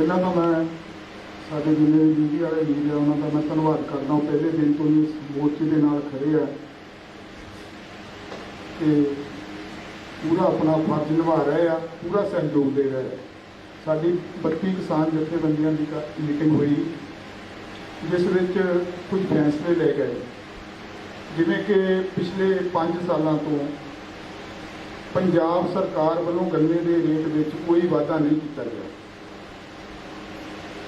ਪਹਿਲਾਂ ਤਾਂ ਮੈਂ ਸਾਡੇ जिले के मीडिया वाले वीर है उन्होंने मैं धन्यवाद करदा। पहले दिन तो ही इस मोर्चे के नाल खड़े है कि पूरा अपना फर्ज निभा रहे हैं, पूरा सहयोग दे रहे हैं। साडी 32 किसान जथेबंदियों की मीटिंग हुई जिस विच कुछ फैसले ले गए, जिवें कि पिछले 5 सालों तो पंजाब सरकार वालों गन्ने के रेट में कोई वाधा नहीं किया गया।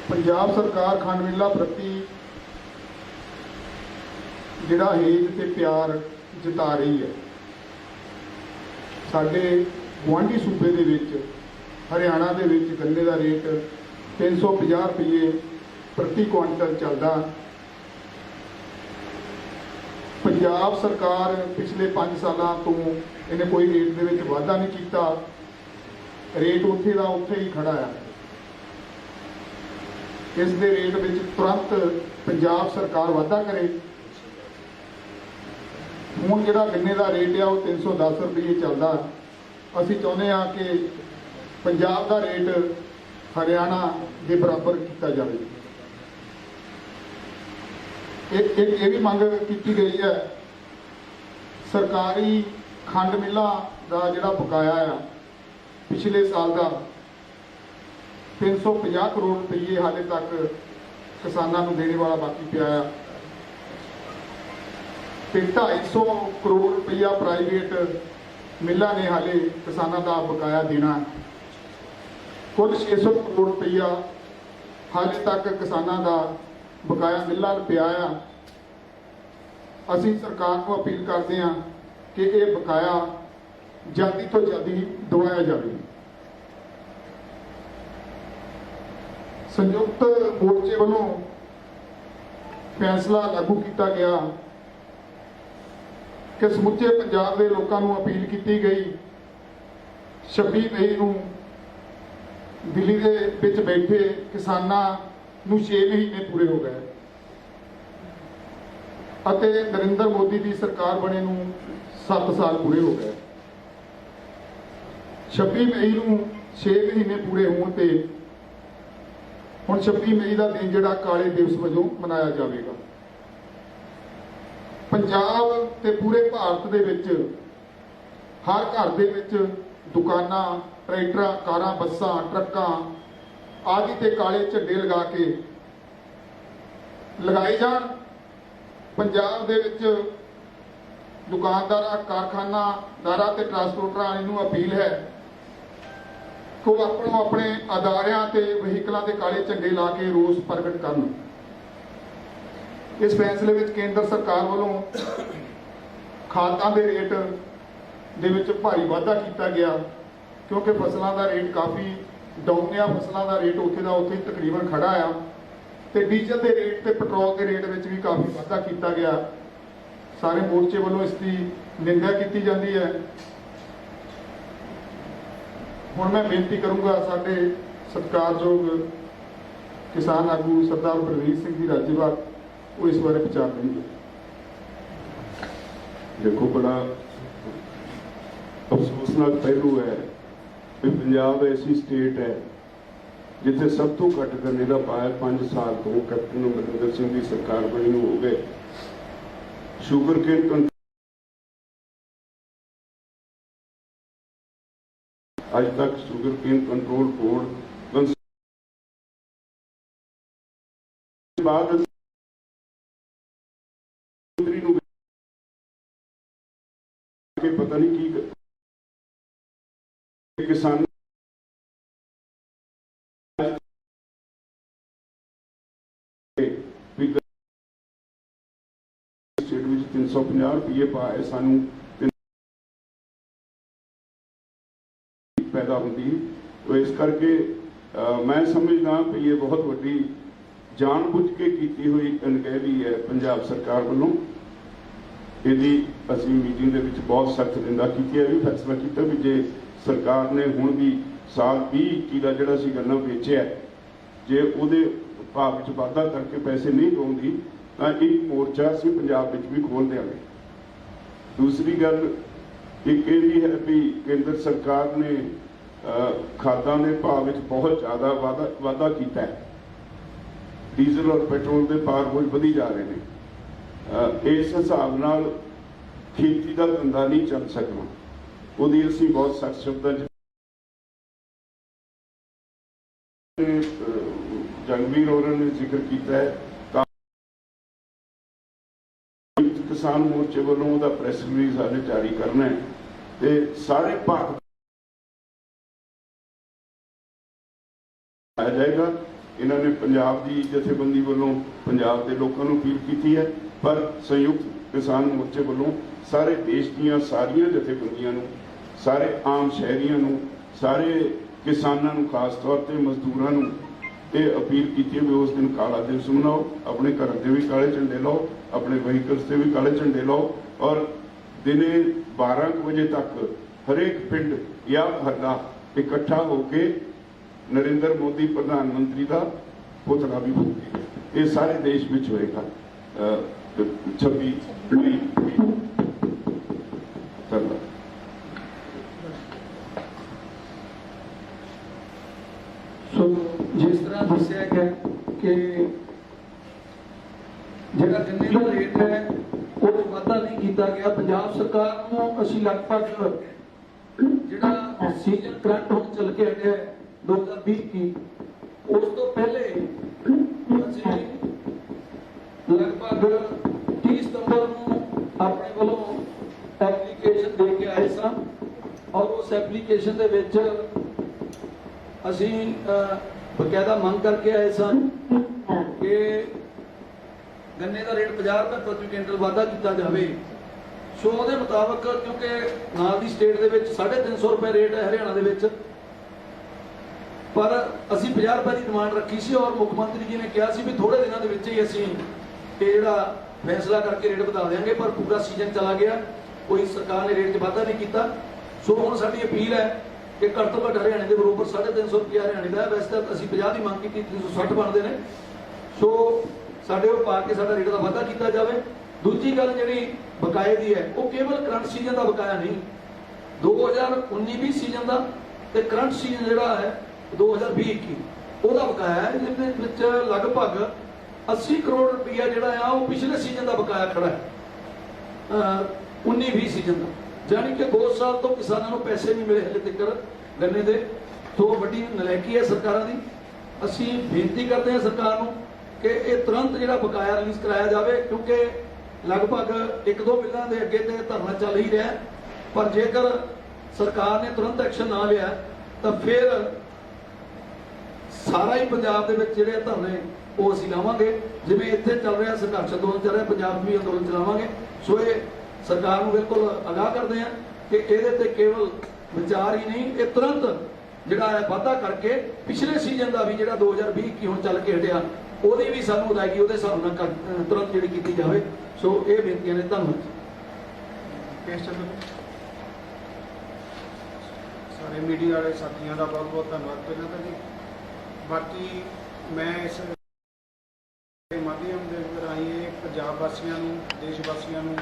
पंजाब सरकार खंड मिलों प्रति जिहड़ा हेज ते प्यार जता रही है। साडे गुआढ़ी सूबे दे विच हरियाणा दे विच गन्ने का रेट 350 रुपये प्रति क्विंटल चलदा। पंजाब सरकार पिछले 5 सालों तो इन्हें कोई रेट दे विच वाधा नहीं किया, रेट उत्थे दा उत्थे ही खड़ा है। इस दे रेट में तुरंत पंजाब सरकार वाधा करे। हुण जिहड़ा गन्ने का रेट है वो 310 रुपये चलदा। असीं चाहुंदे हां कि पंजाब का रेट हरियाणा के बराबर किया जाए। एक भी मंग की गई है। सरकारी खंड मिलों का जिहड़ा बकाया है पिछले साल का 350 करोड़ रुपये हाले तक किसानों को देने वाला बाकी पिया है। 250 करोड़ रुपया प्राइवेट मिलों ने हाले किसानों का बकाया देना। कुल 600 करोड़ रुपया हाले तक किसानों का बकाया मिलों पिया है। असीं सरकार को अपील करते हैं कि यह बकाया जल्दी तो जल्दी दवाया जाए। संयुक्त मोर्चे वालों फैसला लागू किया गया कि समुचे पंजाब के लोगों को अपील की गई 26 मई को दिल्ली के विच बैठे किसानों को 6 महीने पूरे हो गए और नरेंद्र मोदी की सरकार बने 7 साल पूरे हो गए। 26 मई को 6 महीने पूरे होने हुण 26 मई का दिन जिहड़ा काले दिवस वजों मनाया जाएगा। पंजाब ते पूरे भारत दे विच हर घर दे विच दुकानां, ट्रैक्टर, कारां, बसां, ट्रकां आदि ते काले झंडे लगा के लगाए जाण। पंजाब दे विच दुकानदारां, कारखानादारां ते ट्रांसपोर्टरां नूं अपील है को अपने अदारियां ते वहीकलों के काले झंडे ला के रोस प्रगट करन। इस फैसले में केंद्र सरकार वालों खादां के रेट दे विच भारी वाधा किया गया क्योंकि फसलों का रेट काफ़ी डाउन है। फसलों का रेट उत्थे का उत्थे तकरीबन खड़ा आ ते डीजल के रेट ते पेट्रोल के रेट में भी काफ़ी वाधा किया गया। सारे मोर्चे वालों इसकी निंदा की जाती है। हुण मैं बेनती करूँगा साडे सत्कारयोग किसान आगू सरदार बलवीर सिंह जी राज्यपाल वो इस बारे विचार करेंगे। देखो बड़ा अफसोसनाक पहलू है कि पंजाब ऐसी स्टेट है जिथे सब तो घट गन्ने का पाया 5 साल तो कैप्टन अमरिंदर सिंह की सरकार बनी हो गए। शुगर केन आज तक शुगर केन कंट्रोल बोर्ड बाद पता नहीं की किसान स्टेट में 350 रुपये पाए सानू पैदा होती। तो इस करके मैं समझदा कि ये बहुत वड्डी जानबूझ के की हुई अनगहली है पंजाब सरकार वालों। यदि असीं मीटिंग के बहुत सख्त निंदा की है, भी फैसला किया भी जे सरकार ने हुण भी साल 2021 का जिहड़ा सी गन्ना बेचिया जे उहदे भाव विच वाधा करके पैसे नहीं लाउंदी तां एक मोर्चा असीं पंजाब विच भी खोल देंगे। दूसरी गल एक ये भी है भी केंद्र सरकार ने ਖਾਦਾਂ ਦੇ ਭਾਅ ਵਿੱਚ ਬਹੁਤ ਜ਼ਿਆਦਾ ਵਾਧਾ ਕੀਤਾ ਹੈ। ਡੀਜ਼ਲ ਔਰ ਪੈਟਰੋਲ ਦੇ ਭਾਅ ਰੋਜ਼ ਵਧੀ ਜਾ ਰਹੇ ਨੇ। ਇਸ ਹਿਸਾਬ ਨਾਲ ਖੇਤੀ ਦਾ ਧੰਦਾ ਨਹੀਂ ਚੱਲ ਸਕਣਾ। ਉਹਦੀ ਅਸੀਂ ਬਹੁਤ ਸਖਤ ਸ਼ਬਦਾਂ 'ਚ ਜੰਗਵੀਰ ਹੋਰਾਂ ਨੇ ਜ਼ਿਕਰ ਕੀਤਾ ਹੈ। ਕਿਸਾਨ ਮੋਰਚੇ ਵੱਲੋਂ ਉਹਦਾ ਪ੍ਰੈਸ ਰਿਲੀਜ਼ ਹਾਲੇ ਜਾਰੀ ਕਰਨਾ ਹੈ ਤੇ ਸਾਰੇ ਭਾਰਤ ਆ ਜਾਏਗਾ। ਇਹਨਾਂ ਨੇ ਪੰਜਾਬ ਦੀ ਜਥੇਬੰਦੀ ਵੱਲੋਂ ਪੰਜਾਬ ਦੇ ਲੋਕਾਂ ਨੂੰ ਅਪੀਲ ਕੀਤੀ ਹੈ, ਪਰ ਸੰਯੁਕਤ ਕਿਸਾਨ ਮੋਰਚੇ ਵੱਲੋਂ ਸਾਰੇ ਦੇਸ਼ ਦੀਆਂ ਸਾਰੀਆਂ ਜਥੇਬੰਦੀਆਂ ਨੂੰ, ਸਾਰੇ ਆਮ ਸ਼ਹਿਰੀਆਂ ਨੂੰ, ਸਾਰੇ ਕਿਸਾਨਾਂ ਨੂੰ, ਖਾਸ ਤੌਰ ਤੇ ਮਜ਼ਦੂਰਾਂ ਨੂੰ ਇਹ ਅਪੀਲ ਕੀਤੀ ਹੈ ਵੀ ਉਸ ਦਿਨ ਕਾਲਾ ਦਿਵਸ ਮਨਾਓ। ਆਪਣੇ ਘਰਾਂ ਦੇ ਵੀ ਕਾਲੇ ਝੰਡੇ ਲਾਓ, ਆਪਣੇ ਵਹੀਕਲਸ ਤੇ ਵੀ ਕਾਲੇ ਝੰਡੇ ਲਾਓ ਔਰ ਦਿਨੇ 12 ਵਜੇ ਤੱਕ ਹਰੇਕ ਪਿੰਡ ਜਾਂ ਮਹੱਲਾ ਇਕੱਠਾ ਹੋ ਕੇ ਨਰਿੰਦਰ ਮੋਦੀ ਪ੍ਰਧਾਨ ਮੰਤਰੀ ਦਾ ਪੁਤਲਾ ਵੀ ਫੂਕੇ। ਇਹ ਸਾਰੇ ਦੇਸ਼ ਵਿੱਚ ਹੋਏਗਾ 26 ਮਈ। ਧੰਨਵਾਦ। ਸੋ ਜਿਸ ਤਰ੍ਹਾਂ ਦੱਸਿਆ ਗਿਆ ਕਿ ਜਿਹੜਾ ਗੰਨੇ ਦਾ ਰੇਟ ਹੈ ਉਹ ਵਾਧਾ ਨਹੀਂ ਕੀਤਾ ਗਿਆ। ਪੰਜਾਬ ਸਰਕਾਰ ਨੂੰ ਅਸੀਂ ਲਗਭਗ ਜਿਹੜਾ ਸੀਜ਼ਨ ਕਰੰਟ ਹੁਣ ਚੱਲ ਕੇ ਹਟਿਆ 2020 ਕੀ, ਉਸ ਤੋਂ ਪਹਿਲੇ ਅਸੀਂ ਲਗਭਗ 30 ਸਤੰਬਰ ਨੂੰ ਆਪਣੇ ਵੱਲੋਂ ਐਪਲੀਕੇਸ਼ਨ ਦੇ ਕੇ ਆਏ ਸਾਂ ਔਰ ਉਸ ਐਪਲੀਕੇਸ਼ਨ ਦੇ ਵਿੱਚ ਅਸੀਂ ਬਕਾਇਦਾ ਮੰਗ ਕਰਕੇ ਆਏ ਸਨ ਕਿ ਗੰਨੇ ਦਾ ਰੇਟ 50 ਰੁਪਏ ਪ੍ਰਤੀ ਕੁਇੰਟਲ ਵਾਧਾ ਕੀਤਾ ਜਾਵੇ। ਸੋ ਉਹਦੇ ਮੁਤਾਬਕ ਕਿਉਂਕਿ ਨਾਲ ਦੀ ਸਟੇਟ ਦੇ ਵਿੱਚ 350 ਰੁਪਏ ਰੇਟ ਹੈ ਹਰਿਆਣਾ ਦੇ ਵਿੱਚ, ਪਰ ਅਸੀਂ 50 ਰੁਪਏ ਦੀ ਡਿਮਾਂਡ ਰੱਖੀ ਸੀ ਔਰ ਮੁੱਖ ਮੰਤਰੀ ਜੀ ਨੇ ਕਿਹਾ ਸੀ ਵੀ ਥੋੜੇ ਦਿਨਾਂ ਦੇ ਵਿੱਚ ਹੀ ਅਸੀਂ ਇਹ ਜਿਹੜਾ ਫੈਸਲਾ ਕਰਕੇ ਰੇਟ ਵਧਾ ਦੇਵਾਂਗੇ, ਪਰ ਪੂਰਾ ਸੀਜ਼ਨ ਚਲਾ ਗਿਆ, ਕੋਈ ਸਰਕਾਰ ਨੇ ਰੇਟ 'ਚ ਵਾਧਾ ਨਹੀਂ ਕੀਤਾ। ਸੋ ਹੁਣ ਸਾਡੀ ਅਪੀਲ ਹੈ ਕਿ ਘੱਟ ਤੋਂ ਘੱਟ ਹਰਿਆਣੇ ਦੇ ਬਰੋਬਰ 350 ਰੁਪਏ ਹਰਿਆਣੇ ਦਾ ਹੈ। ਵੈਸੇ ਤਾਂ ਅਸੀਂ 50 ਦੀ ਮੰਗ ਕੀਤੀ, 360 ਬਣਦੇ ਨੇ। ਸੋ ਸਾਡੇ ਉਹ ਪਾ ਕੇ ਸਾਡਾ ਰੇਟ ਦਾ ਵਾਧਾ ਕੀਤਾ ਜਾਵੇ। ਦੂਜੀ ਗੱਲ ਜਿਹੜੀ ਬਕਾਏ ਦੀ ਹੈ ਉਹ ਕੇਵਲ ਕਰੰਟ ਸੀਜ਼ਨ ਦਾ ਬਕਾਇਆ ਨਹੀਂ, 2019-20 ਸੀਜ਼ਨ ਦਾ ਤੇ ਕਰੰਟ ਸੀਜ਼ਨ ਜਿਹੜਾ ਹੈ 2020-21 ਉਹਦਾ ਬਕਾਇਆ ਹੈ। ਜਿਹਦੇ ਵਿੱਚ ਲਗਭਗ 80 ਕਰੋੜ ਰੁਪਇਆ ਜਿਹੜਾ ਆ ਉਹ ਪਿਛਲੇ ਸੀਜ਼ਨ ਦਾ ਬਕਾਇਆ ਖੜਾ ਹੈ 19-20 ਸੀਜ਼ਨ ਦਾ, ਜਾਨੀ ਕਿ 2 ਸਾਲ ਤੋਂ ਕਿਸਾਨਾਂ ਨੂੰ ਪੈਸੇ ਨਹੀਂ ਮਿਲੇ ਹਲੇ ਤੱਕ ਗੰਨੇ ਦੇ। ਤੋਂ ਵੱਡੀ ਨਲਾਇਕੀ ਹੈ ਸਰਕਾਰਾਂ ਦੀ। ਅਸੀਂ ਬੇਨਤੀ ਕਰਦੇ ਹਾਂ ਸਰਕਾਰ ਨੂੰ ਕਿ ਇਹ ਤੁਰੰਤ ਜਿਹੜਾ ਬਕਾਇਆ ਰਿਲੀਜ਼ ਕਰਾਇਆ ਜਾਵੇ, ਕਿਉਂਕਿ ਲਗਭਗ 1-2 ਬਿੱਲਾਂ ਦੇ ਅੱਗੇ ਤੇ ਧਰਨਾ ਚੱਲ ਹੀ ਰਿਹਾ, ਪਰ ਜੇਕਰ ਸਰਕਾਰ ਨੇ ਤੁਰੰਤ ਐਕਸ਼ਨ ਨਾ ਲਿਆ ਤਾਂ ਫਿਰ ਸਾਰਾ ਹੀ ਪੰਜਾਬ ਦੇ ਵਿੱਚ ਜਿਹੜੇ ਧਰਨੇ ਉਹ ਅਸੀਂ ਲਾਵਾਂਗੇ। ਜਿਵੇਂ ਇੱਥੇ ਚੱਲ ਰਿਹਾ ਸੰਘਰਸ਼ ਅੰਦੋਲਨ ਚੱਲ ਰਿਹਾ, ਪੰਜਾਬ ਵੀ ਅੰਦੋਲਨ ਚਲਾਵਾਂਗੇ। ਸੋ ਇਹ ਸਰਕਾਰ ਨੂੰ ਬਿਲਕੁਲ ਅਗਾਹ ਕਰਦੇ ਹਾਂ ਕਿ ਇਹਦੇ ਤੇ ਕੇਵਲ ਵਿਚਾਰ ਹੀ ਨਹੀਂ, ਇਹ ਤੁਰੰਤ ਜਿਹੜਾ ਹੈ ਵਾਧਾ ਕਰਕੇ ਪਿਛਲੇ ਸੀਜ਼ਨ ਦਾ ਵੀ ਜਿਹੜਾ 2020 ਕੀ ਹੁਣ ਚੱਲ ਕੇ ਹਟਿਆ ਉਹਦੀ ਵੀ ਸਾਨੂੰ ਅਦਾਇਗੀ ਉਹਦੇ ਹਿਸਾਬ ਨਾਲ ਤੁਰੰਤ ਜਿਹੜੀ ਕੀਤੀ ਜਾਵੇ। ਸੋ ਇਹ ਬੇਨਤੀਆਂ ਨੇ। ਧੰਨਵਾਦ। ਸਾਰੇ ਮੀਡੀਆ ਵਾਲੇ ਸਾਥੀਆਂ ਦਾ ਬਹੁਤ ਬਹੁਤ ਧੰਨਵਾਦ ਪਹਿਲਾਂ ਤਾਂ ਜੀ। ਬਾਕੀ ਮੈਂ ਇਸ ਮਾਧਿਅਮ ਦੇ ਰਾਹੀਂ ਪੰਜਾਬ ਵਾਸੀਆਂ ਨੂੰ, ਦੇਸ਼ ਵਾਸੀਆਂ ਨੂੰ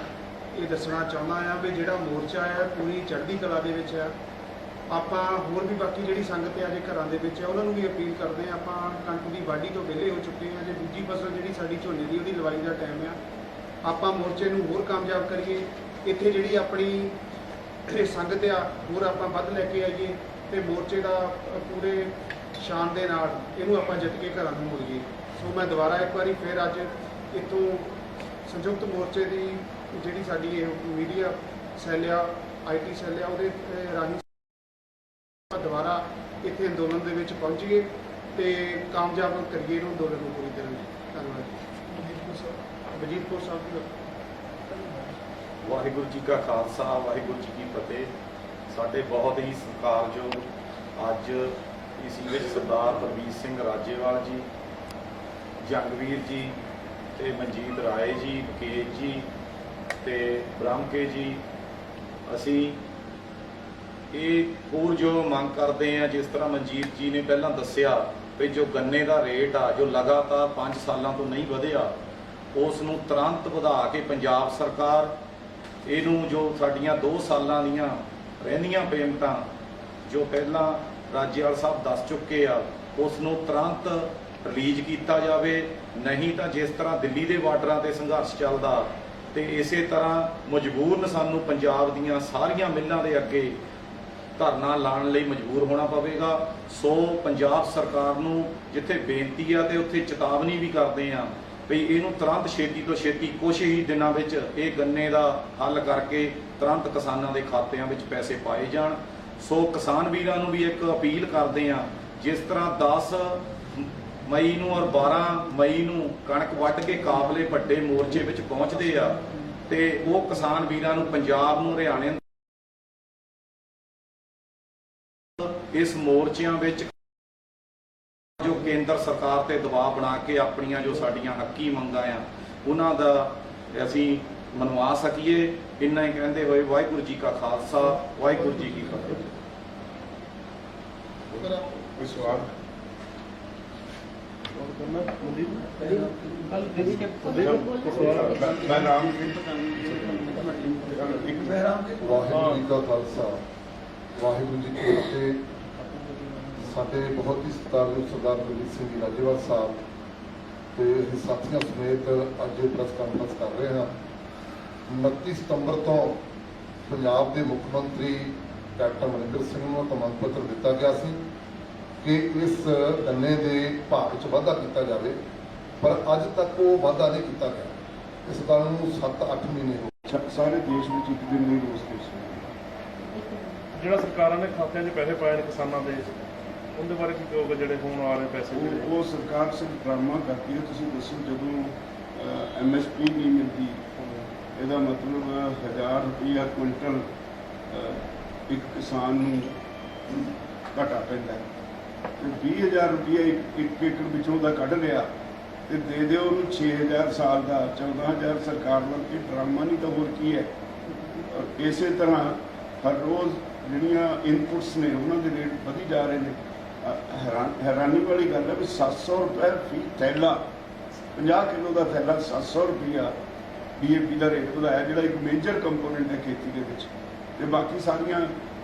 ਇਹ ਦੱਸਣਾ ਚਾਹੁੰਦਾ ਹਾਂ ਵੀ ਜਿਹੜਾ ਮੋਰਚਾ ਹੈ ਪੂਰੀ ਚੜ੍ਹਦੀ ਕਲਾ ਦੇ ਵਿੱਚ ਹੈ। ਆਪਾਂ ਹੋਰ ਵੀ ਬਾਕੀ ਜਿਹੜੀ ਸੰਗਤ ਹੈ ਅਜੇ ਘਰਾਂ ਦੇ ਵਿੱਚ ਹੈ ਉਹਨਾਂ ਨੂੰ ਵੀ ਅਪੀਲ ਕਰਦੇ ਹਾਂ। ਆਪਾਂ ਕਣਕ ਦੀ ਵਾਢੀ ਤੋਂ ਵਿਹਲੇ ਹੋ ਚੁੱਕੇ ਹਾਂ। ਜੇ ਦੂਜੀ ਫਸਲ ਜਿਹੜੀ ਸਾਡੀ ਝੋਨੇ ਦੀ ਉਹਦੀ ਲਵਾਈ ਦਾ ਟਾਈਮ ਆ, ਆਪਾਂ ਮੋਰਚੇ ਨੂੰ ਹੋਰ ਕਾਮਯਾਬ ਕਰੀਏ। ਇੱਥੇ ਜਿਹੜੀ ਆਪਣੀ ਸੰਗਤ ਆ ਹੋਰ ਆਪਾਂ ਵੱਧ ਲੈ ਕੇ ਆਈਏ ਤੇ ਮੋਰਚੇ ਦਾ ਪੂਰੇ ਸ਼ਾਨ ਦੇ ਨਾਲ ਇਹਨੂੰ ਆਪਾਂ ਜਿੱਤ ਕੇ ਘਰਾਂ ਨੂੰ ਮੋੜੀਏ। ਸੋ ਮੈਂ ਦੁਬਾਰਾ ਇੱਕ ਵਾਰੀ ਫਿਰ ਅੱਜ ਇੱਥੋਂ ਸੰਯੁਕਤ ਮੋਰਚੇ ਦੀ ਜਿਹੜੀ ਸਾਡੀ ਇਹ ਮੀਡੀਆ ਸੈੱਲ ਆ, IT ਸੈੱਲ ਆ, ਉਹਦੇ ਰਾਹੀਂ ਦੁਬਾਰਾ ਇੱਥੇ ਅੰਦੋਲਨ ਦੇ ਵਿੱਚ ਪਹੁੰਚੀਏ ਤੇ ਕਾਮਯਾਬ ਕਰੀਏ ਇਹਨੂੰ, ਅੰਦੋਲਨ ਨੂੰ ਪੂਰੀ ਤਰ੍ਹਾਂ। ਧੰਨਵਾਦ। ਵਜੀਦਪੁਰ ਸਾਹਿਬ ਜੀ। ਵਾਹਿਗੁਰੂ ਜੀ ਕਾ ਖਾਲਸਾ, ਵਾਹਿਗੁਰੂ ਜੀ ਕੀ ਫਤਿਹ। ਸਾਡੇ ਬਹੁਤ ਹੀ ਸਤਿਕਾਰਯੋਗ ਅੱਜ ਇਸ ਵਿੱਚ ਸਰਦਾਰ ਪ੍ਰਵੀਰ ਸਿੰਘ ਰਾਜੇਵਾਲ ਜੀ, ਜੰਗਵੀਰ ਜੀ ਤੇ ਮਨਜੀਤ ਰਾਏ ਜੀ, ਮੁਕੇਸ਼ ਜੀ ਤੇ ਬ੍ਰਹਮਕੇ ਜੀ, ਅਸੀਂ ਇਹ ਹੋਰ ਜੋ ਮੰਗ ਕਰਦੇ ਆ, ਜਿਸ ਤਰ੍ਹਾਂ ਮਨਜੀਤ ਜੀ ਨੇ ਪਹਿਲਾਂ ਦੱਸਿਆ ਵੀ ਜੋ ਗੰਨੇ ਦਾ ਰੇਟ ਆ ਜੋ ਲਗਾਤਾਰ 5 ਸਾਲਾਂ ਤੋਂ ਨਹੀਂ ਵਧਿਆ, ਉਸ ਨੂੰ ਤੁਰੰਤ ਵਧਾ ਕੇ ਪੰਜਾਬ ਸਰਕਾਰ ਇਹਨੂੰ ਜੋ ਸਾਡੀਆਂ 2 ਸਾਲਾਂ ਦੀਆਂ ਰਹਿੰਦੀਆਂ ਪੇਮੈਂਟਾਂ ਜੋ ਪਹਿਲਾਂ ਰਾਜੇਵਾਲ ਸਾਹਿਬ ਦੱਸ ਚੁੱਕੇ ਆ ਉਸ ਨੂੰ ਤੁਰੰਤ ਰਿਲੀਜ਼ ਕੀਤਾ ਜਾਵੇ। ਨਹੀਂ ਤਾਂ ਜਿਸ ਤਰ੍ਹਾਂ ਦਿੱਲੀ ਦੇ ਬਾਰਡਰਾਂ ਤੇ ਸੰਘਰਸ਼ ਚੱਲਦਾ ਤੇ ਇਸੇ ਤਰ੍ਹਾਂ ਮਜਬੂਰਨ ਸਾਨੂੰ ਪੰਜਾਬ ਦੀਆਂ ਸਾਰੀਆਂ ਮਿੱਲਾਂ ਦੇ ਅੱਗੇ ਧਰਨਾ ਲਾਉਣ ਲਈ ਮਜਬੂਰ ਹੋਣਾ ਪਵੇਗਾ। ਸੋ ਪੰਜਾਬ ਸਰਕਾਰ ਨੂੰ ਜਿੱਥੇ ਬੇਨਤੀ ਆ ਤੇ ਉੱਥੇ ਚੇਤਾਵਨੀ ਵੀ ਕਰਦੇ ਆ ਵੀ ਇਹਨੂੰ ਤੁਰੰਤ ਛੇਤੀ ਤੋਂ ਛੇਤੀ ਕੁਛ ਹੀ ਦਿਨਾਂ ਵਿੱਚ ਇਹ ਗੰਨੇ ਦਾ ਹੱਲ ਕਰਕੇ ਤੁਰੰਤ ਕਿਸਾਨਾਂ ਦੇ ਖਾਤਿਆਂ ਵਿੱਚ ਪੈਸੇ ਪਾਏ ਜਾਣ। ਸੋ ਕਿਸਾਨ ਵੀਰਾਂ ਨੂੰ ਵੀ ਇੱਕ ਅਪੀਲ ਕਰਦੇ ਆ, ਜਿਸ ਤਰ੍ਹਾਂ 10 ਮਈ ਨੂੰ ਔਰ 12 ਮਈ ਨੂੰ ਕਣਕ ਵੱਢ ਕੇ ਕਾਫਲੇ ਵੱਡੇ ਮੋਰਚੇ ਵਿੱਚ ਪਹੁੰਚਦੇ ਆ ਤੇ ਉਹ ਕਿਸਾਨ ਵੀਰਾਂ ਨੂੰ ਪੰਜਾਬ ਨੂੰ ਹਰਿਆਣੇ ਇਸ ਮੋਰਚਿਆਂ ਵਿੱਚ ਜੋ ਕੇਂਦਰ ਸਰਕਾਰ ਤੇ ਦਬਾਅ ਬਣਾ ਕੇ ਆਪਣੀਆਂ ਜੋ ਸਾਡੀਆਂ ਹੱਕੀ ਮੰਗਾਂ ਆ ਉਹਨਾਂ ਦਾ ਅਸੀਂ ਮਨਵਾ ਸਕੀਏ। ਇੰਨਾ ਹੀ ਕਹਿੰਦੇ ਹੋਏ ਵਾਹਿਗੁਰੂ ਜੀ ਕਾ ਖਾਲਸਾ, ਵਾਹਿਗੁਰੂ ਜੀ ਕੀ ਫਤਿਹ। ਕੋਈ ਸਵਾਲ? ਮੈਂ ਨਾਮ ਵਾਹਿਗੁਰੂ ਜੀ ਕਾ ਖਾਲਸਾ ਵਾਹਿਗੁਰੂ ਜੀ ਕੀ ਫਤਿਹ। ਸਾਡੇ ਬਹੁਤ ਹੀ ਸਤਿਕਾਰਯੋਗ ਸਰਦਾਰ ਬਲਬੀਰ ਸਿੰਘ ਜੀ ਰਾਜੇਵਾਲ ਸਾਹਿਬ ਤੇ ਸਾਥੀਆਂ ਸਮੇਤ ਅੱਜ ਪ੍ਰੈਸ ਕਾਨਫਰੰਸ ਕਰ ਰਹੇ ਹਾਂ। 29 ਸਤੰਬਰ ਤੋਂ ਪੰਜਾਬ ਦੇ ਮੁੱਖ ਮੰਤਰੀ ਕੈਪਟਨ ਅਮਰਿੰਦਰ ਸਿੰਘ ਨੂੰ ਮੰਗ ਪੱਤਰ ਦਿੱਤਾ ਗਿਆ ਸੀ ਕਿ ਇਸ ਗੰਨੇ ਦੇ ਭਾਅ ਵਿੱਚ ਵਾਧਾ ਕੀਤਾ ਜਾਵੇ, ਪਰ ਅੱਜ ਤੱਕ ਉਹ ਵਾਧਾ ਨਹੀਂ ਕੀਤਾ ਗਿਆ। ਇਸ ਗੱਲ ਨੂੰ 7-8 ਮਹੀਨੇ ਹੋ ਗਏ। ਸਾਰੇ ਦੇਸ਼ ਵਿੱਚ ਇੱਕ ਦਿਨ ਲਈ ਰੋਸ ਪੇਸ਼ ਜਿਹੜਾ ਸਰਕਾਰਾਂ ਨੇ ਖਾਤਿਆਂ 'ਚ ਪੈਸੇ ਪਾਏ ਨੇ ਕਿਸਾਨਾਂ ਦੇ, ਉਹਦੇ ਬਾਰੇ ਕੀ ਕਹੋਗੇ? ਜਿਹੜੇ ਹੁਣ ਆ ਰਹੇ ਪੈਸੇ ਜਿਹੜੇ ਉਹ ਸਰਕਾਰ ਸਿਰਫ ਡਰਾਮਾ ਕਰਦੀ ਹੈ। ਤੁਸੀਂ ਦੱਸੋ, ਜਦੋਂ MSP ਨਹੀਂ ਮਿਲਦੀ, ਇਹਦਾ ਮਤਲਬ 1000 ਰੁਪਈਆ ਕੁਇੰਟਲ ਇੱਕ ਕਿਸਾਨ ਨੂੰ ਘਾਟਾ ਪੈਂਦਾ ਹੈ ਤੇ 20000 ਰੁਪਈਆ ਇੱਕ ਏਕੜ ਵਿੱਚੋਂ ਦਾ ਕੱਢ ਲਿਆ ਤੇ ਦੇ ਦਿਓ ਉਹਨੂੰ 6000 ਸਾਲ ਦਾ, 14000 ਸਰਕਾਰ ਵੱਲ। ਇਹ ਡਰਾਮਾ ਨਹੀਂ ਤਾਂ ਹੋਰ ਕੀ ਹੈ। ਔਰ ਇਸੇ ਤਰ੍ਹਾਂ ਹਰ ਰੋਜ਼ ਜਿਹੜੀਆਂ ਇਨਪੁਟਸ ਨੇ ਉਹਨਾਂ ਦੇ ਰੇਟ ਵਧੀ ਜਾ ਰਹੇ ਨੇ। ਹੈਰਾਨੀ ਵਾਲੀ ਗੱਲ ਹੈ ਵੀ 700 ਰੁਪਏ ਫੀ ਥੈਲਾ, 50 ਕਿਲੋ ਦਾ ਥੈਲਾ 700 ਰੁਪਈਆ DAP ਦਾ ਰੇਟ ਵਧਾਇਆ, ਜਿਹੜਾ ਇੱਕ ਮੇਜਰ ਕੰਪੋਨੈਂਟ ਹੈ ਖੇਤੀ ਦੇ ਵਿੱਚ। ਤੇ ਬਾਕੀ ਸਾਰੀਆਂ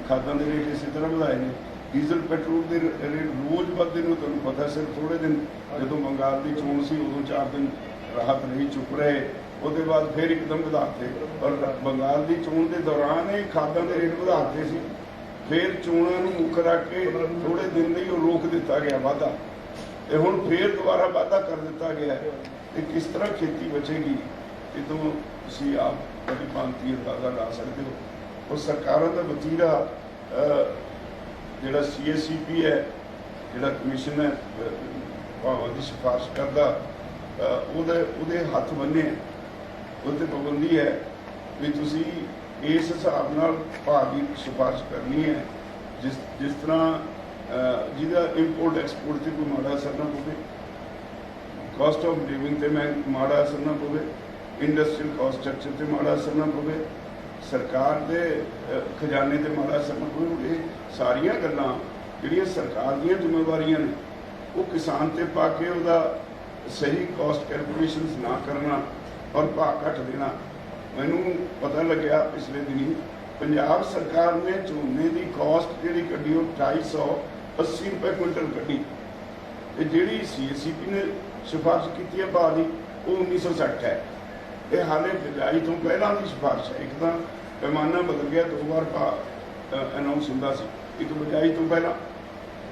ਖਾਦਾਂ ਦੇ ਰੇਟ ਇਸੇ ਤਰ੍ਹਾਂ ਵਧਾਏ ਨੇ। ਡੀਜ਼ਲ ਪੈਟਰੋਲ ਦੇ ਰੇਟ ਰੋਜ਼ ਵੱਧਦੇ ਨੇ। ਤੁਹਾਨੂੰ ਪਤਾ ਸਿਰਫ ਥੋੜ੍ਹੇ ਦਿਨ ਜਦੋਂ ਬੰਗਾਲ ਦੀ ਚੋਣ ਸੀ ਉਦੋਂ 4 ਦਿਨ ਰਾਹਤ ਰਹੀ, ਚੁੱਪ ਰਹੇ, ਉਹਦੇ ਬਾਅਦ ਫਿਰ ਇੱਕਦਮ ਵਧਾਤੇ। ਔਰ ਬੰਗਾਲ ਦੀ ਚੋਣ ਦੇ ਦੌਰਾਨ ਇਹ ਖਾਦਾਂ ਦੇ ਰੇਟ ਵਧਾਤੇ ਸੀ, ਫਿਰ ਚੋਣਾਂ ਨੂੰ ਮੁੱਖ ਰੱਖ ਕੇ ਥੋੜ੍ਹੇ ਦਿਨ ਲਈ ਉਹ ਰੋਕ ਦਿੱਤਾ ਗਿਆ ਵਾਧਾ, ਤੇ ਹੁਣ ਫਿਰ ਦੁਬਾਰਾ ਵਾਧਾ ਕਰ ਦਿੱਤਾ ਗਿਆ। ਤੇ ਕਿਸ ਤਰ੍ਹਾਂ ਖੇਤੀ ਬਚੇਗੀ, ਇਹ ਤੋਂ ਤੁਸੀਂ ਆਪ ਬੜੀ ਭਾਂਤੀ ਅੰਦਾਜ਼ਾ ਲਾ ਸਕਦੇ ਹੋ। ਉਹ ਸਰਕਾਰਾਂ ਦਾ ਵਤੀਰਾ ਜਿਹੜਾ CACP ਹੈ, ਜਿਹੜਾ ਕਮਿਸ਼ਨ ਹੈ ਭਾਵਾਂ ਦੀ ਸਿਫਾਰਿਸ਼ ਕਰਦਾ, ਉਹਦੇ ਹੱਥ ਬੰਨੇ, ਉਹਦੇ ਪਾਬੰਦੀ ਹੈ ਵੀ ਤੁਸੀਂ ਇਸ ਹਿਸਾਬ ਨਾਲ ਭਾਅ ਦੀ ਸਿਫਾਰਿਸ਼ ਕਰਨੀ ਹੈ ਜਿਸ ਤਰ੍ਹਾਂ ਜਿਹਦਾ ਇੰਪੋਰਟ ਐਕਸਪੋਰਟ ਤੇ ਕੋਈ ਮਾੜਾ ਅਸਰ ਨਾ ਪਵੇ, ਕਾਸਟ ਆਫ ਲਿਵਿੰਗ ਤੇ ਮਾੜਾ ਅਸਰ ਨਾ ਪਵੇ, ਇੰਡਸਟਰੀਅਲ ਕਾਸਟ ਸਟਰਕਚਰ ਤੇ ਮਾੜਾ ਅਸਰ ਨਾ ਪਵੇ, ਸਰਕਾਰ ਦੇ ਖਜ਼ਾਨੇ ਤੇ ਮਾੜਾ ਅਸਰ ਨਾ ਪਵੇ। ਇਹ ਸਾਰੀਆਂ ਗੱਲਾਂ ਜਿਹੜੀਆਂ ਸਰਕਾਰ ਦੀਆਂ ਜ਼ਿੰਮੇਵਾਰੀਆਂ ਨੇ, ਉਹ ਕਿਸਾਨ ਤੇ ਪਾ ਕੇ ਉਹਦਾ ਸਹੀ ਕਾਸਟ ਕੈਲਕੂਲੇਸ਼ਨਸ ਨਾ ਕਰਨਾ ਔਰ ਭਾਅ ਘੱਟ ਦੇਣਾ। ਮੈਨੂੰ ਪਤਾ ਲੱਗਿਆ ਪਿਛਲੇ ਦਿਨੀ ਪੰਜਾਬ ਸਰਕਾਰ ਨੇ ਝੋਨੇ ਦੀ ਕਾਸਟ ਜਿਹੜੀ ਕੱਢੀ ਉਹ 250 ਰੁਪਏ ਕੁਇੰਟਲ ਕੱਢੀ, ਤੇ ਜਿਹੜੀ CACP ਨੇ ਸਿਫਾਰਿਸ਼ ਕੀਤੀ ਹੈ ਭਾਅ ਦੀ ਉਹ 1960 ਹੈ। ਇਹ ਹਾਲੇ ਬਿਜਾਈ ਤੋਂ ਪਹਿਲਾਂ ਦੀ ਸਿਫਾਰਿਸ਼ ਹੈ। ਇੱਕ ਤਾਂ ਪੈਮਾਨਾ ਬਦਲ ਗਿਆ, 2 ਵਾਰ ਭਾਅ ਅਨਾਉਂਸ ਹੁੰਦਾ ਸੀ। ਇੱਕ ਬਿਜਾਈ ਤੋਂ ਪਹਿਲਾਂ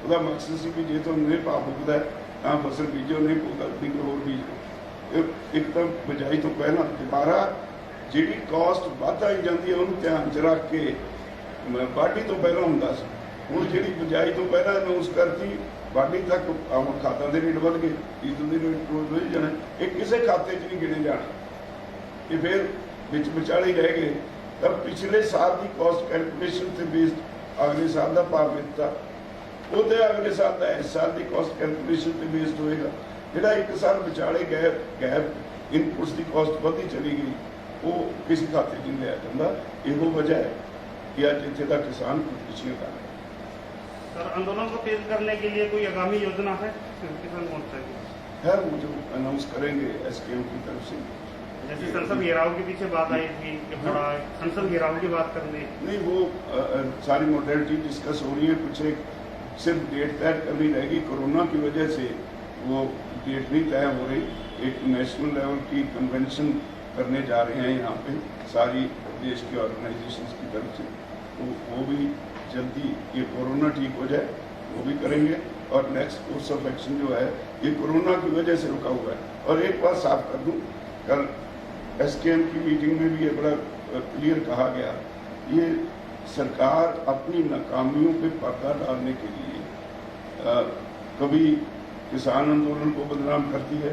ਉਹਦਾ ਮਕਸਦ ਸੀ ਕਿ ਜੇ ਤੁਹਾਨੂੰ ਇਹ ਭਾਅ ਪੁੱਗਦਾ ਤਾਂ ਫਸਲ ਬੀਜੋ, ਨਹੀਂ ਪੁੱਗਦਾ ਨਹੀਂ ਹੋਰ ਬੀਜੋ। ਇੱਕ ਤਾਂ ਬਿਜਾਈ ਤੋਂ ਪਹਿਲਾਂ। ਦੁਬਾਰਾ ਜਿਹੜੀ ਕਾਸਟ ਵੱਧ ਆਈ ਜਾਂਦੀ ਹੈ ਉਹਨੂੰ ਧਿਆਨ 'ਚ ਰੱਖ ਕੇ ਵਾਢੀ ਤੋਂ ਪਹਿਲਾਂ ਹੁੰਦਾ ਸੀ, ਹੁਣ ਜਿਹੜੀ ਬਿਜਾਈ ਤੋਂ ਪਹਿਲਾਂ ਅਨਾਉਂਸ ਕਰਤੀ, ਵਾਢੀ ਤੱਕ ਹੁਣ ਖਾਦਾਂ ਦੇ ਰੇਟ ਵੱਧ ਗਏ, ਡੀਜ਼ਲ ਦੇ ਰੇਟ ਵੱਧ ਜਾਣਾ। ਇਹ ਕਿਸੇ ਖਾਤੇ 'ਚ ਨਹੀਂ ਗਿਣੇ ਜਾਣੇ, ਇਹ ਫਿਰ ਵਿੱਚ ਵਿਚਾਲੇ ਰਹਿ ਗਏ। ਤਾਂ ਪਿਛਲੇ ਸਾਲ ਦੀ ਕਾਸਟ ਕੈਲਕੂਲੇਸ਼ਨ ਤੇ ਬੇਸਡ ਅਗਲੇ ਸਾਲ ਦਾ ਭਾਅ ਦਿੱਤਾ, ਉਹਦੇ ਅਗਲੇ ਸਾਲ ਦਾ ਇਸ ਸਾਲ ਦੀ ਕਾਸਟ ਕੈਲਕੂਲੇਸ਼ਨ ਤੇ ਬੇਸਡ ਹੋਏਗਾ। ਜਿਹੜਾ ਇੱਕ ਸਾਲ ਵਿਚਾਲੇ ਗੈਪ ਇਨਪੁਟਸ ਦੀ ਕਾਸਟ ਵਧੀ ਚਲੀ ਗਈ, ਉਹ ਕਿਸੇ ਖਾਤੇ 'ਚ ਨਹੀਂ ਲਿਆ ਜਾਂਦਾ। ਇਹੋ ਵਜ੍ਹਾ ਹੈ कि आज इतने तक किसान खुदकुशी का है। सर, आंदोलन को तेज करने के लिए कोई आगामी योजना है किसान मोर्चा की? खैर वो जो अनाउंस करेंगे SKM की तरफ से। जैसे संसद घेराव के पीछे बात आई थी कि थोड़ा संसद घेराव की बात करने, नहीं वो सारी मोडेलिटी डिस्कस हो रही है। कुछ एक सिर्फ डेट तय करनी रहेगी। कोरोना की वजह से वो डेट नहीं तय हो रही। एक नेशनल लेवल की कन्वेंशन करने जा रहे हैं यहाँ पे सारी देश की ऑर्गेनाइजेशंस की तरफ से, तो वो भी जल्दी, ये कोरोना ठीक हो जाए वो भी करेंगे। और नेक्स्ट कोर्स ऑफ एक्शन जो है ये कोरोना की वजह से रुका हुआ है। और एक बात साफ कर दूं, कल SKM की मीटिंग में भी ये बड़ा क्लियर कहा गया, ये सरकार अपनी नाकामियों पे पर्दा डालने के लिए कभी किसान आंदोलन को बदनाम करती है,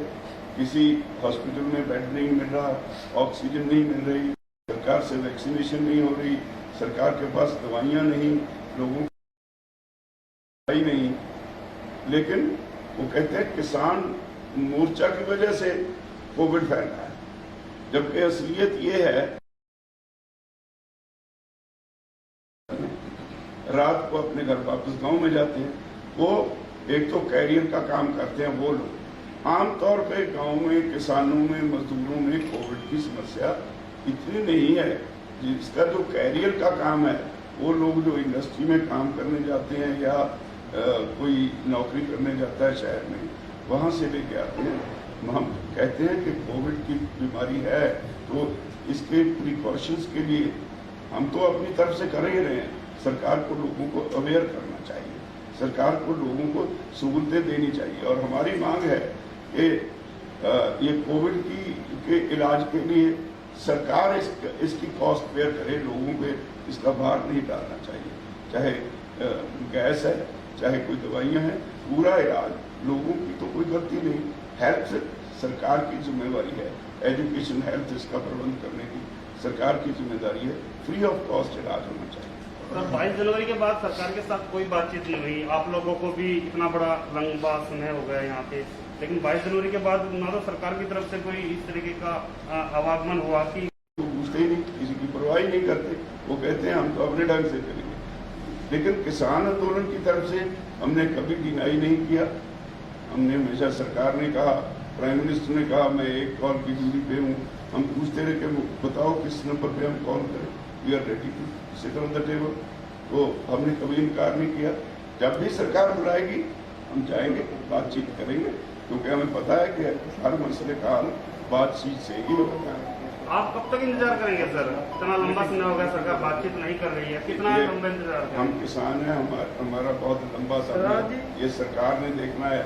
किसी हॉस्पिटल में बेड नहीं मिल रहा, ऑक्सीजन नहीं मिल रही, सरकार से वैक्सीनेशन नहीं हो रही, सरकार के पास दवाइयाँ नहीं, लोगों को नहीं, लेकिन वो कहते हैं किसान मोर्चा की वजह से कोविड फैल रहा है, जबकि असलियत ये है रात को अपने घर वापस गांव में जाते हैं, वो एक तो कैरियर का काम करते हैं वो लोग। आमतौर पे गांव में किसानों में मजदूरों में कोविड की समस्या इतनी नहीं है। जिसका जो कैरियर का काम है वो लोग जो इंडस्ट्री में काम करने जाते हैं या कोई नौकरी करने जाता है शहर में, वहाँ से लेके आते हैं। हम कहते हैं कि कोविड की बीमारी है तो इसके प्रिकॉशंस के लिए हम तो अपनी तरफ से कर ही रहे हैं। सरकार को लोगों को अवेयर करना चाहिए, सरकार को लोगों को सहूलतें देनी चाहिए। और हमारी मांग है कि ये कोविड के इलाज के लिए सरकार इसकी कॉस्ट बेयर करे, लोगों पे इसका भार नहीं डालना चाहिए। चाहे गैस है, चाहे कोई दवाइयाँ हैं, पूरा इलाज लोगों की तो कोई गलती नहीं। हेल्थ सरकार की जिम्मेवारी है, एजुकेशन हेल्थ इसका प्रबंध करने की सरकार की जिम्मेदारी है। फ्री ऑफ कॉस्ट इलाज होना चाहिए। सर 22 जनवरी के बाद सरकार के साथ कोई बातचीत नहीं हुई, आप लोगों को भी इतना बड़ा लंबा समय हो गया यहाँ पे, लेकिन 22 जनवरी के बाद ना तो सरकार की तरफ से कोई इस तरीके का आवागमन हुआ कि तो पूछते ही नहीं, किसी की परवाह ही नहीं करते। वो कहते हैं हम तो अपने ढंग से करेंगे। लेकिन किसान आंदोलन की तरफ से हमने कभी डिनाई नहीं किया। हमने हमेशा, सरकार ने कहा, प्राइम मिनिस्टर ने कहा मैं एक कॉल की दूरी पे हूँ, हम पूछते रहे कि बताओ किस नंबर पे हम कॉल करें, we are ready to sit on the table. तो हमने कभी इनकार नहीं किया। जब भी सरकार बुलाएगी हम जाएंगे, बातचीत करेंगे, क्योंकि हमें पता है कि हर मसले का हल बातचीत से ही होता है। आप कब तक इंतजार करेंगे सर? इतना लंबा समय हो गया सरकार बातचीत नहीं कर रही है, कितना लंबा इंतजार करें? हम किसान हैं, हमारा बहुत लंबा समय ये सरकार ने देखना है।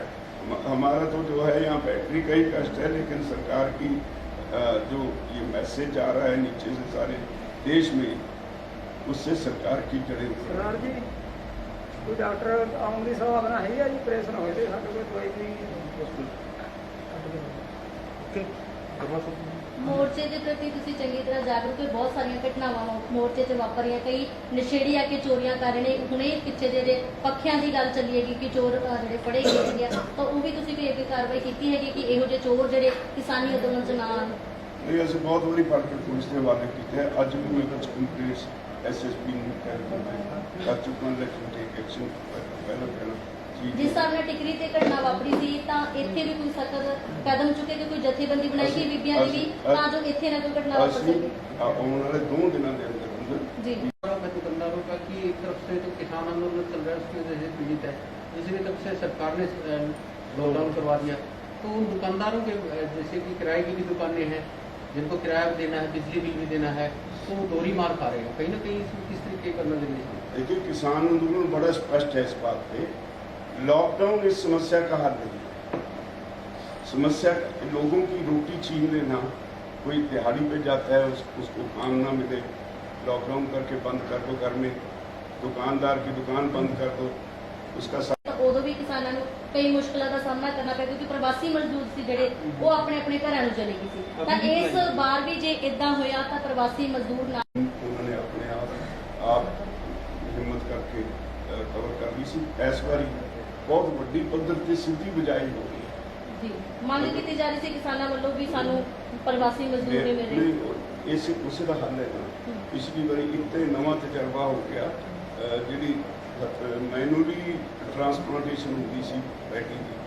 हमारा तो जो है यहाँ बैटरी का ही कष्ट है, लेकिन सरकार की जो ये मैसेज आ रहा है नीचे से सारे देश में, उससे सरकार की जड़ें सरदार जी कोई डॉक्टर आउन की संभावना है या जी ऑपरेशन होए थे साडे कोल दवाई नहीं मोर्चे के प्रति तुसी चंगी तरह जागरूक हो। बहुत सारिया घटनावां मोर्चे च वापरियां, कई नशेड़ी आके चोरियां कर रहे ने। हुणे पिछे जेडे पखियां की गल चली है कि चोर जेडे फड़े गए हैं, तो वो भी तुसी कोई अगे कार्रवाई की है कि इहो जे चोर जेडे किसानी आंदोलन च ना आन? नहीं, ऐसे बहुत बड़ी फर्क पुलिस ने वाले किए हैं। अज भी मैं कुछ कंप्लेंट्स SSP कर चुका, लेकिन टेक एक्शन पहला जिस हिसाब ਨਾਲ ਟਿਕਰੀ ਤੇ ਘਟਨਾ ਵਾਪਰੀ ਸੀ ਤਾਂ ਇੱਥੇ ਵੀ ਕੋਈ ਸਖਤ ਕਦਮ ਚੁੱਕੇ ਕਿ ਕੋਈ ਜਥੇਬੰਦੀ ਬਣਾਏਗੀ ਬੀਬੀਆਂ ਦੀ ਵੀ, ਤਾਂ ਜੋ ਇੱਥੇ ਨਾ ਕੋਈ ਘਟਨਾ ਵਾਪਰ ਸਕੇ। आने वाले 2 दिनों के अंदर जी दुकानदारों का की एक तरफ से तो किसान आंदोलन चल रहा है, उसकी वजह से पीड़ित है, दूसरी तरफ से सरकार ने लॉकडाउन करवा दिया। तो उन दुकानदारों के जैसे कि किराए की भी दुकानें हैं, जिनको किराया भी देना है, बिजली बिल भी देना है, तो वो दोहरी मार खा रहे हैं। कहीं ना कहीं इसमें किस तरीके का नजरिए? देखिए, किसान आंदोलन बड़ा स्पष्ट है इस बात पे। लॉकडाउन इस समस्या का हल नहीं है। समस्या लोगों की रोटी छीन लेना, कोई दिहाड़ी पे जाता है उसको काम ना मिले, लॉकडाउन करके बंद कर दो घर में, दुकानदार की दुकान बंद कर दो, उसका ਉਦੋਂ ਵੀ ਕਿਸਾਨਾਂ ਨੂੰ ਕਈ ਮੁਸ਼ਕਲਾਂ ਦਾ ਸਾਹਮਣਾ ਕਰਨਾ ਪਿਆ ਕਿਉਂਕਿ ਪ੍ਰਵਾਸੀ ਮਜ਼ਦੂਰ ਸੀ ਜਿਹੜੇ ਉਹ ਆਪਣੇ ਆਪਣੇ ਘਰਾਂ ਨੂੰ ਚਲੇ ਗਏ ਸੀ। ਤਾਂ ਇਸ ਵਾਰ ਵੀ ਜੇ ਇਦਾਂ ਹੋਇਆ ਤਾਂ ਪ੍ਰਵਾਸੀ ਮਜ਼ਦੂਰ ਨਾਲ उन्होंने अपने आप हिम्मत करके कवर कर ली सी। इस बारी बहुत बड़ी पद्धर से सीधी बिजाई हो गई है ਜੀ ਮੰਗ ਕੀਤੀ ਜਾ ਰਹੀ ਸੀ किसानों ਵੱਲੋਂ भी ਸਾਨੂੰ ਪ੍ਰਵਾਸੀ ਮਜ਼ਦੂਰ ਨਹੀਂ ਮਿਲ ਰਹੇ। इस उसे का हल है ना। पिछली बारी इतने नवा तजर्बा हो गया, जी मैनुअली ट्रांसप्लांटेशन होती सी बैठी की,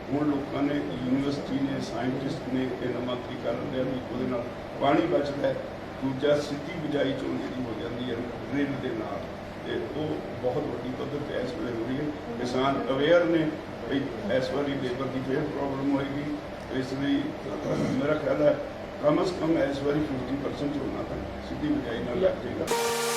हूँ लोगों ने यूनिवर्सिटी ने साइंटिस्ट ने यह नवा तरीका लिया भी वो पानी बचता है। दूजा सीधी बिजाई चों जी हो जाती है ड्रिल के नाल, ਤੇ ਉਹ ਬਹੁਤ ਵੱਡੀ ਪੱਧਰ ਤੇ ਇਸ ਵੇਲੇ ਹੋ ਰਹੀ ਹੈ। ਕਿਸਾਨ ਅਵੇਅਰ ਨੇ ਵੀ ਇਸ ਵਾਰੀ ਲੇਬਰ ਦੀ ਫੇਰ ਪ੍ਰੋਬਲਮ ਹੋਏਗੀ, ਇਸ ਲਈ ਮੇਰਾ ਖਿਆਲ ਹੈ ਕਮ ਸੇ ਕਮ ਇਸ ਵਾਰੀ 50% ਝੋਨਾ ਤਾਂ ਸਿੱਧੀ ਬਿਜਾਈ ਨਾਲ ਲੱਗ ਜਾਏਗਾ।